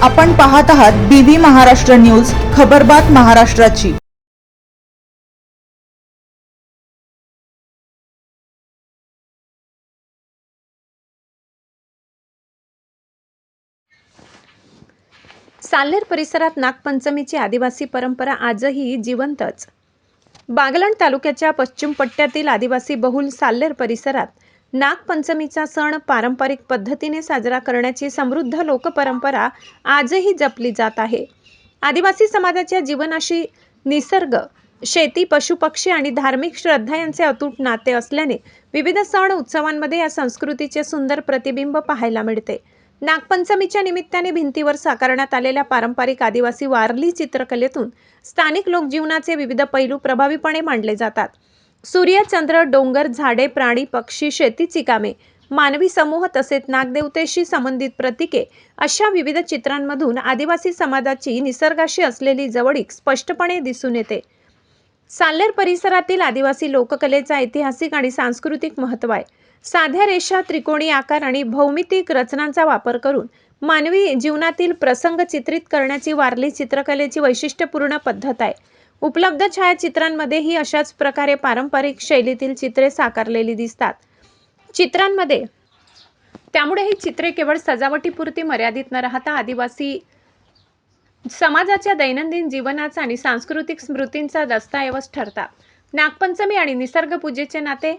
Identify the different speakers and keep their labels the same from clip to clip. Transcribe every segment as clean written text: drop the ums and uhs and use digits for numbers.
Speaker 1: आपण पाहत आहात बीबी महाराष्ट्र न्यूज, खबरबात महाराष्ट्राची।
Speaker 2: साल्हेर परिसरात नागपंचमीची आदिवासी परंपरा आजही जिवंतच। बागलाण तालुक्याच्या पश्चिम पट्ट्यातील आदिवासी बहुल साल्हेर परिसरात नागपंचमीचा सण पारंपरिक पद्धतीने साजरा करण्याची समृद्ध लोकपरंपरा आजही जपली जात आहे। आदिवासी समाजाच्या जीवनाशी निसर्ग, शेती, पशुपक्षी आणि धार्मिक श्रद्धा यांचे अतूट नाते असल्याने विविध सण उत्सवांमध्ये या संस्कृतीचे सुंदर प्रतिबिंब पाहायला मिळते। नागपंचमीच्या निमित्ताने भिंतीवर साकारण्यात आलेल्या पारंपरिक आदिवासी वारली चित्रकलेतून स्थानिक लोकजीवनाचे विविध पैलू प्रभावीपणे मांडले जातात। सूर्य, चंद्र, डोंगर, झाडे, प्राणी, पक्षी, शेतीची कामे, मानवी समूह तसेच नागदेवतेशी संबंधित प्रतीके अशा विविध चित्रांमधून आदिवासी समाजाची निसर्गाशी असलेली जवळीक स्पष्टपणे दिसून येते। साल्हेर परिसरातील आदिवासी लोककलेचा ऐतिहासिक आणि सांस्कृतिक महत्त्व आहे। साध्या रेषा, त्रिकोणी आकार आणि भौमितिक रचनांचा वापर करून मानवी जीवनातील प्रसंग चित्रित करण्याची वारली चित्रकलेची वैशिष्ट्यपूर्ण पद्धत आहे। उपलब्ध छायाचित्रांमध्येही अशाच प्रकारे पारंपरिक शैलीतील चित्रे साकारलेली दिसतात। चित्रांमध्ये त्यामुळे ही चित्रे केवळ सजावटीपुरती मर्यादित न राहता आदिवासी समाजाच्या दैनंदिन जीवनाचा आणि सांस्कृतिक स्मृतींचा दस्तऐवज ठरतात। नागपंचमी आणि निसर्ग पूजेचे नाते।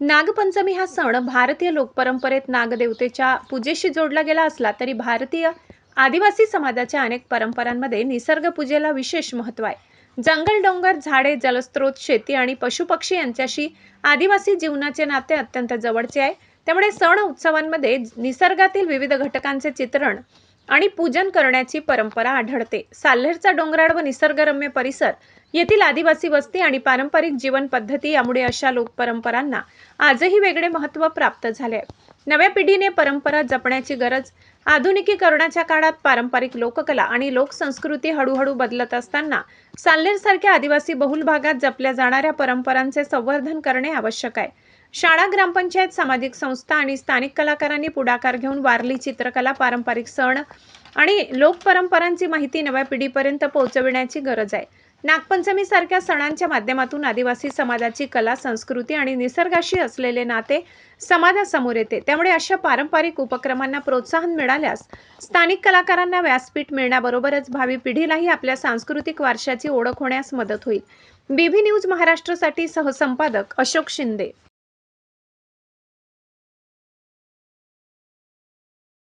Speaker 2: नागपंचमी हा सण भारतीय लोकपरंपरेत नागदेवतेच्या पूजेशी जोडला गेला असला तरी भारतीय आदिवासी समाजाच्या अनेक परंपरांमध्ये निसर्ग पूजेला विशेष महत्त्व आहे। जंगल, डोंगर, झाडे, जलस्रोत, शेती आणि पशुपक्षी यांच्याशी आदिवासी जीवनाचे नाते अत्यंत जवळचे आहे। त्यामुळे सण उत्सवांमध्ये निसर्गातील विविध घटकांचे चित्रण आणि पूजन करण्याची परंपरा आढळते। साल्हेरचा डोंगराळ व निसर्गरम्य परिसर, येथील आदिवासी वस्ती आणि पारंपरिक जीवन पद्धती यामुळे अशा लोकपरंपरांना आजही वेगळे महत्त्व प्राप्त झाले आहे। नव्या पिढीने परंपरा जपण्याची गरज। आधुनिकीकरणाच्या काळात पारंपरिक लोककला आणि लोकसंस्कृती हळूहळू बदलत असताना साल्हेरसारख्या आदिवासी बहुल भागात जपल्या जाणाऱ्या परंपरांचे संवर्धन करणे आवश्यक आहे। शाळा, ग्रामपंचायत, सामाजिक संस्था आणि स्थानिक कलाकारांनी पुढाकार घेऊन वारली चित्रकला, पारंपरिक सण आणि लोकपरंपरांची माहिती नव्या पिढीपर्यंत पोहोचविण्याची गरज आहे। नागपंचमी सारख्या सणांच्या माध्यमातून आदिवासी समाजाची कला, संस्कृती आणि निसर्गाशी असलेले नाते समाजासमोर येते। त्यामुळे अशा पारंपरिक उपक्रमांना प्रोत्साहन मिळाल्यास स्थानिक कलाकारांना व्यासपीठ मिळण्याबरोबरच भावी पिढीलाही आपल्या सांस्कृतिक वारशाची ओळख होण्यास मदत होईल। बीबी न्यूज महाराष्ट्रासाठी सहसंपादक अशोक शिंदे।